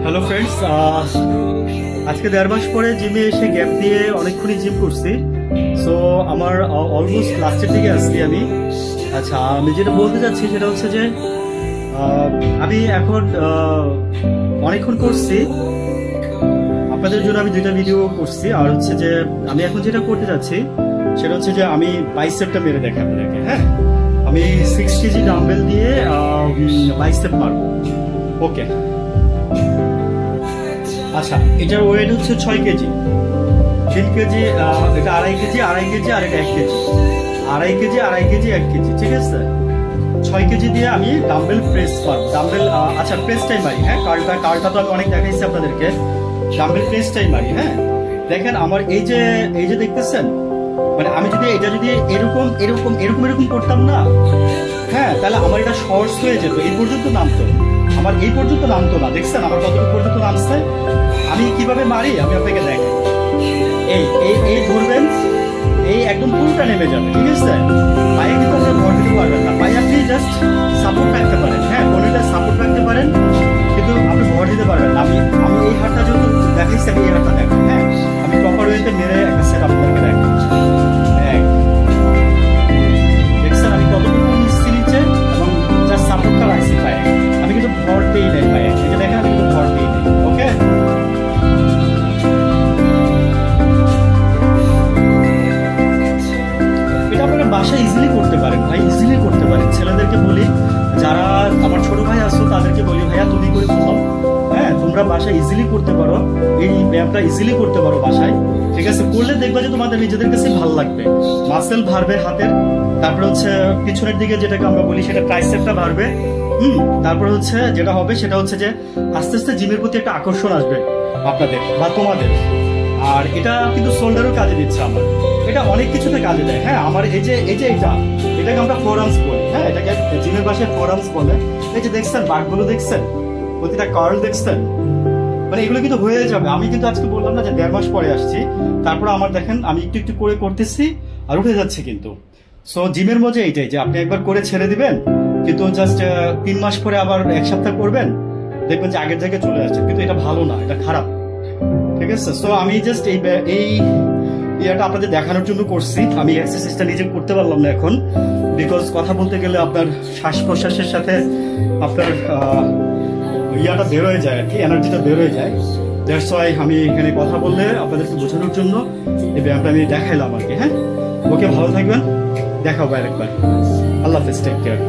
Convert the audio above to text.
Hello friends, আজকে 1.5 মাস পরে জিমে এসে গ্যাপ দিয়ে অনেকক্ষণই জিম করছি। সো আমার অলমোস্ট লাস্টের দিকে আসছি আমি। আচ্ছা, আমি যেটা বলতে চাচ্ছি সেটা হচ্ছে যে আমি এখন অনেকক্ষণ করছি, আপনাদের জন্য আমি 2টা ভিডিও করছি। আর হচ্ছে যে আমি এখন যেটা করতে যাচ্ছি সেটা হচ্ছে যে আমি বাইসেপটা মেরে দেখে আপনাদেরকে। হ্যাঁ, আমি 6 কেজি ডাম্বেল দিয়ে বাইসেপ মারবো। ওকে, আচ্ছা, এটার ওয়েট হচ্ছে 6 কেজি, 3 কেজি, এটা 2.5 কেজি, 2.5 কেজি, আর এটা 1 কেজি, 2.5 কেজি, 2.5 কেজি, 1 কেজি, ঠিক আছে। 6 কেজি দিয়ে আমি ডাম্বেল প্রেস পারবো। ডাম্বেল, আচ্ছা, প্রেসটাই মারি। হ্যাঁ, কার্লটা তো আমি অনেক দেখাইছি আপনাদেরকে। ডাম্বেল প্রেসটাই মারি। হ্যাঁ, দেখেন আমার এই যে দেখতেছেন, মানে আমি যদি এটা যদি এরকম এরকম এরকম এরকম করতাম না, হ্যাঁ, তাহলে আমার এটা শর্টস হয়ে যেত, এই পর্যন্ত নামতো। আমার এই পর্যন্ত নামতো না, দেখছেন আমার কতটুকু পর্যন্ত নামছে। আমি কিভাবে মারি আমি আপনাকে দেখাই। এই এই এই ধরবেন, এই একদম পুরোটা নেমে যাবে, ঠিক আছে। পায়ে কিন্তু আপনার ভর দিতে পারবেন না, পায়ে আপনি জাস্ট সাপোর্ট রাখতে পারেন। হ্যাঁ, কোনোটা সাপোর্ট রাখতে পারেন, কিন্তু আপনি ভর দিতে পারবেন না। আমি এই হাতটা যেহেতু দেখাইছি, আমি এই হাতটা দেখেন। হ্যাঁ, আমি প্রপার ওয়েতে মেরে একটা সেট আপনাকে দেখাই। দেখছেন আমি কতটুকু নিচ্ছি নিচে, এবং জাস্ট সাপোর্টটা রাখছি পায়ে। আমি কিন্তু ভর দিই নাই পায়ে, এটা দেখেন আমি কিন্তু ভর দিই নাই। ওকে, এটা আপনারা বাসায় ইজিলি করতে পারেন ভাই, ইজিলি করতে পারেন। ছেলেদেরকে বলি, যারা আমার ছোট ভাই আসো তাদেরকে বলি, ভাইয়া তুমি করে বলো। হ্যাঁ, তোমরা বাসায় ইজিলি করতে পারো, এই ব্যায়ামটা ইজিলি করতে পারো বাসায়, ঠিক আছে। করলে দেখবা যে তোমাদের নিজেদের কাছে ভালো লাগবে, মাসেল বাড়বে হাতের। তারপরে হচ্ছে পিছনের দিকে যেটাকে আমরা বলি সেটা ট্রাইসেপটা বাড়বে। তারপরে হচ্ছে যেটা হবে সেটা হচ্ছে যে আস্তে আস্তে জিমের প্রতি একটা আকর্ষণ আসবে আপনাদের বা তোমাদের। আর এটা কিন্তু শোল্ডারও কাজে দিচ্ছে আমার, এটা অনেক কিছুতে কাজে দেয়। হ্যাঁ, আমার এই যে এটাকে আমরা ফোরামস বলি। হ্যাঁ, এটাকে জিমের ভাষায় ফোরামস বলে। এই যে দেখছেন বাঘগুলো, দেখছেন প্রতিটা কার্ল, দেখছেন, মানে এগুলো কিন্তু হয়ে যাবে। আমি কিন্তু আজকে বললাম না যে 1.5 মাস পরে আসছি, তারপরে আমার দেখেন আমি একটু একটু করে করতেছি আর উঠে যাচ্ছে কিন্তু। সো জিমের মজা এইটাই যে আপনি একবার করে ছেড়ে দিবেন, কিন্তু জাস্ট 3 মাস পরে আবার 1 সপ্তাহ করবেন, দেখবেন যে আগের জায়গায় চলে আসছে। কিন্তু এটা ভালো না, এটা খারাপ, ঠিক আছে। সো আমি জাস্ট এই ইয়াটা আপনাদের দেখানোর জন্য করছি। আমি এক্সারসাইজটা নিজে করতে পারলাম না এখন, বিকজ কথা বলতে গেলে আপনার শ্বাস প্রশ্বাসের সাথে আপনার ইয়াটা বের হয়ে যায় আর কি, এনার্জিটা বের হয়ে যায়। দ্যাটস ওয়াই আমি এখানে কথা বললে আপনাদেরকে বোঝানোর জন্য এই ব্যায়ামটা আমি দেখাইলাম আর কি। হ্যাঁ, ওকে, ভালো থাকবেন, দেখাবো আরেকবার। আল্লাহ হাফেজ, টেক কেয়ার।